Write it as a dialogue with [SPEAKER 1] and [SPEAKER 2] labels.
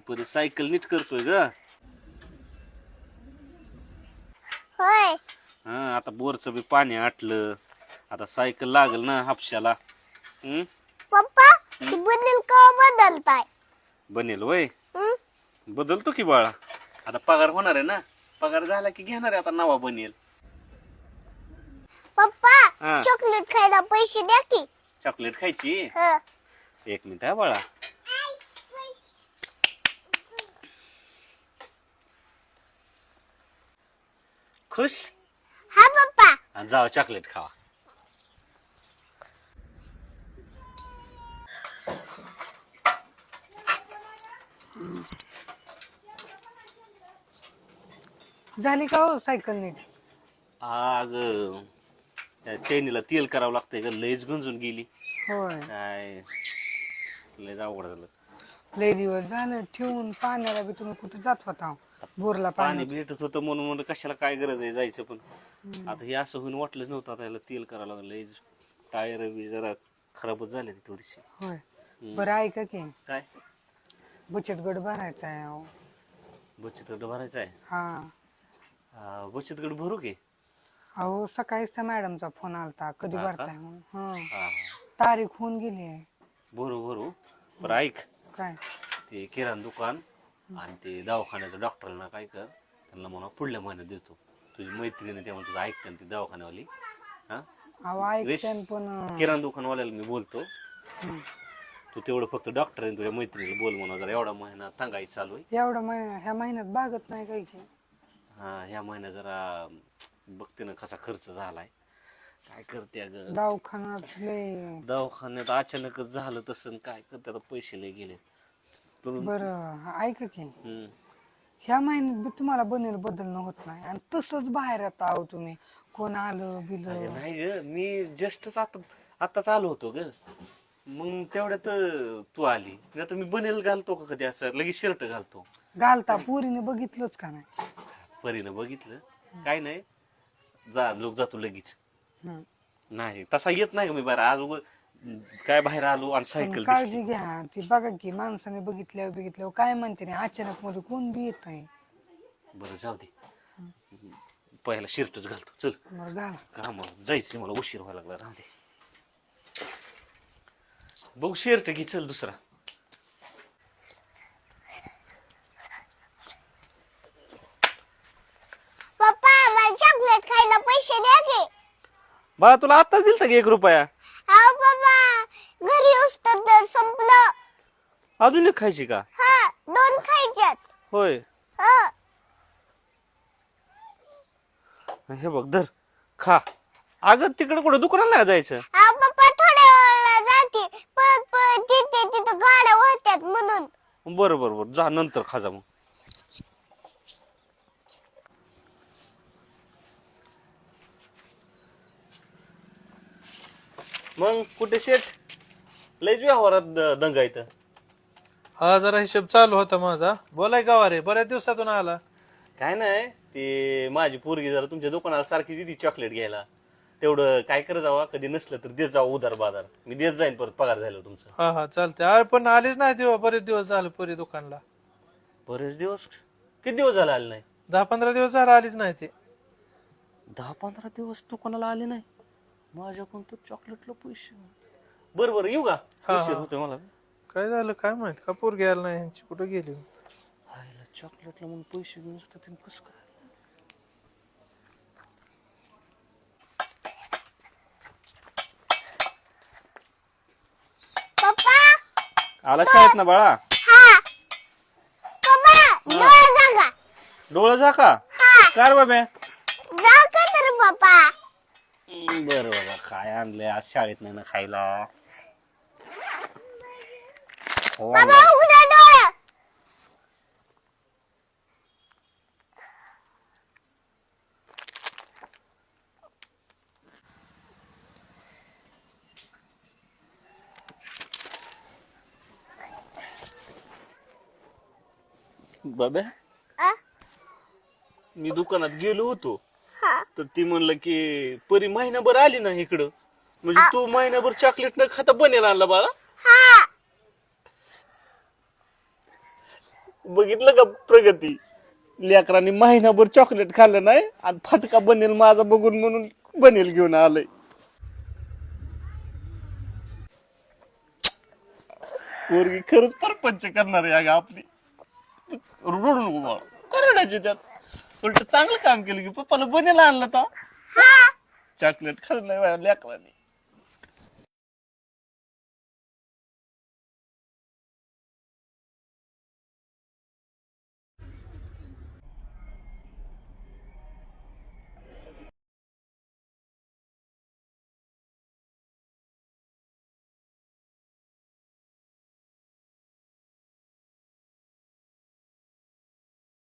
[SPEAKER 1] परी सायकल नीट करतोय ग.
[SPEAKER 2] होय.
[SPEAKER 1] हा आता बोरचं बी पाणी आटलं. आता सायकल लागल ना हापशाला.
[SPEAKER 2] पप्पा ती बदल का बदलताय?
[SPEAKER 1] बनेल वय.
[SPEAKER 2] हं?
[SPEAKER 1] बदलतो की बाळा. आता पगार होणार आहे ना. पगार झाला की घेणार आहे आता नवा बनेल.
[SPEAKER 2] पप्पा
[SPEAKER 1] हा.
[SPEAKER 2] चॉकलेट खायला पैसे द्या की.
[SPEAKER 1] चॉकलेट खायची.
[SPEAKER 2] हं.
[SPEAKER 1] 1 मिनिट हा बाळा. खुश.
[SPEAKER 2] हा पप्पा.
[SPEAKER 1] आणि जावा चॉकलेट खावा.
[SPEAKER 3] झाली का हो सायकल नीट?
[SPEAKER 1] आग त्या चैनीला तेल करावं लागतंय ग. लयच गंजून गेली.
[SPEAKER 3] होय.
[SPEAKER 1] काय लयच अवघड झालं.
[SPEAKER 3] लय दिवस झालं ठेवून. पाण्याला बी तुम्ही कुठे जात होता बोरला
[SPEAKER 1] पाणी
[SPEAKER 3] पाणी?
[SPEAKER 1] भेटत होतं म्हणून म्हणलं कशाला काय गरज आहे जायचं. पण आता हे असं होऊन वाटलंच नव्हतं. आता याला तेल करावं लागलं. लयच टायर बी जरा खराबच झाले थोडीशी.
[SPEAKER 3] होय. बरं ऐका की
[SPEAKER 1] काय
[SPEAKER 3] बचत गट भरायचा आहे अहो.
[SPEAKER 1] बचत गट भरायचा आहे. बचत गट भरू की.
[SPEAKER 3] अहो सकाळीच त्या मॅडमचा फोन आलता कधी
[SPEAKER 1] हा का?
[SPEAKER 3] भरताय म्हणून.
[SPEAKER 1] हा हा
[SPEAKER 3] तारीख होऊन गेली आहे.
[SPEAKER 1] भरू भरू. बरं ऐक,
[SPEAKER 3] काय?
[SPEAKER 1] ते किराणा दुकान आणि ते दवाखान्याचं डॉक्टरांना काय कर, त्यांना म्हणा पुढल्या महिन्यात देतो. तुझी मैत्रिणी त्यामुळे तुझं ऐकते ती दवाखान्यावाली. हा
[SPEAKER 3] अहो ऐकते पण
[SPEAKER 1] किराणा दुकानवाल्याला मी बोलतो. तू तेवढं फक्त डॉक्टर आणि तुझ्या मैत्रिणीला बोल म्हणा. जरा एवढा महिना सांगायचं चालू आहे.
[SPEAKER 3] एवढा महिना ह्या महिन्यात बागत नाही काही की.
[SPEAKER 1] हा ह्या महिन्यात जरा बघते ना कसा खर्च झालाय. काय करते अगं.
[SPEAKER 3] दवाखान्यात लय.
[SPEAKER 1] दवाखान्यात अचानकच झालं तसं. काय करते आता पैसे लय गेले.
[SPEAKER 3] बरं ऐका की
[SPEAKER 1] हम्म.
[SPEAKER 3] ह्या महिन्यात बी तुम्हाला बनेल बदलणं होत नाही आणि तसंच बाहेर येता आहो तुम्ही. कोण आलं बिलं.
[SPEAKER 1] नाही ग मी जस्टच आताच आलो होतो ग. मग तेवढ्यात तू आली. नाही तर मी बनेल घालतो का कधी असं लगेच शर्ट घालतो.
[SPEAKER 3] घालता पोरीने बघितलंच का नाही?
[SPEAKER 1] परीनं बघितलं. काय नाही जा लोक जातो लगेच.
[SPEAKER 3] हम्म.
[SPEAKER 1] नाही तसा येत नाही का मी बाहेर. आज काय बाहेर आलो आणि
[SPEAKER 3] पण
[SPEAKER 1] सायकल
[SPEAKER 3] काळजी घ्या. ती बघा की माणसाने बघितल्यावर काय म्हणते नाही अचानक मध्ये कोण बी येत आहे.
[SPEAKER 1] बरं जाऊ दे. पहिला शर्टच घालतो चल.
[SPEAKER 3] बरं घाला.
[SPEAKER 1] का मग जायचं मला उशीर व्हायला लागला. राहू दे. बघ शर्ट घे चल दुसरा.
[SPEAKER 2] पप्पा मला चॉकलेट खायला पैसे द्या की.
[SPEAKER 1] बाळा तुला आत्ताच दिलता की 1 रुपया.
[SPEAKER 2] हा पप्पा घरी उस्तर तर संपलं.
[SPEAKER 1] अजून एक खायची का?
[SPEAKER 2] हा 2 खायच्यात.
[SPEAKER 1] होय.
[SPEAKER 2] हा.
[SPEAKER 1] हे बघ धर खा. अगं तिकडे कुठं दुकानाला नाही जायचं.
[SPEAKER 2] हा पप्पा थोड्या वेळाला जाते. पळत पळत येते तिथं गाड्या होत्यात म्हणून.
[SPEAKER 1] बरं बरं बरं जा नंतर खा जा मग. मग कुठे शेठ लयच व्यवहारात दंगा इथं.
[SPEAKER 4] हा जरा हिशोब चालू होता माझा. बोलाय गावा रे बऱ्याच दिवसातून आला.
[SPEAKER 1] काय नाही ते माझी पोरगी जरा तुमच्या दुकानाला सारखी दिली चॉकलेट घ्यायला. तेवढं काय कर जावा. कधी नसलं तर देत जावा उधार बाजार. मी देत जाईन परत पगार झालं तुमचं.
[SPEAKER 4] हा हा चालतंय. अरे पण आलीच नाही तेव्हा बरेच दिवस झाले पुरी दुकानला.
[SPEAKER 1] बरेच दिवस. किती दिवस झाले आले नाही?
[SPEAKER 4] 10-15 दिवस झाले आलीच नाही ते.
[SPEAKER 1] 10-15 दिवस दुकानाला आले नाही. माझ्याकडून तर चॉकलेटला पैसे. बरं बरं येऊ का? उशीर होतोय मला.
[SPEAKER 4] काय झालं काय माहित का पोर घ्यायला नाही ह्यांची कुठं गेली.
[SPEAKER 1] आईला चॉकलेटला म्हणून पैसे घेऊन असतात कसं काय?
[SPEAKER 2] पप्पा
[SPEAKER 1] आला शाळेत ना बाळा.
[SPEAKER 2] हा पप्पा डोळे जागा.
[SPEAKER 1] डोळा जा का? कार बाबा.
[SPEAKER 2] जा का तर पप्पा.
[SPEAKER 1] बरं बाबा काय आणलंय आज शाळेत नाही ना खायला. हो
[SPEAKER 2] बाबा
[SPEAKER 1] आणलंय.
[SPEAKER 2] उघडा डोळे.
[SPEAKER 1] बाबा
[SPEAKER 2] आ?
[SPEAKER 1] मी दुकानात गेलो होतो.
[SPEAKER 2] हा.
[SPEAKER 1] तर ती म्हणलं की परी महिनाभर आली ना इकडं. म्हणजे तू महिनाभर चॉकलेट न खाता बनेल आणला बाळा.
[SPEAKER 2] हा.
[SPEAKER 1] बघितलं का प्रगती? लेकरांनी महिनाभर चॉकलेट खाल्लं नाही आणि फटका बनेल माझा बघून म्हणून बनेल घेऊन आलंय. पोरगी खरंच परपंच करणार आहे अगं आपली. रडू नको बाळा, काय रडायचे त्यात? उलट चांगलं काम केलं की पप्पाला बनेल आणलं तर चॉकलेट खाल्लं नाही लेकरांनी.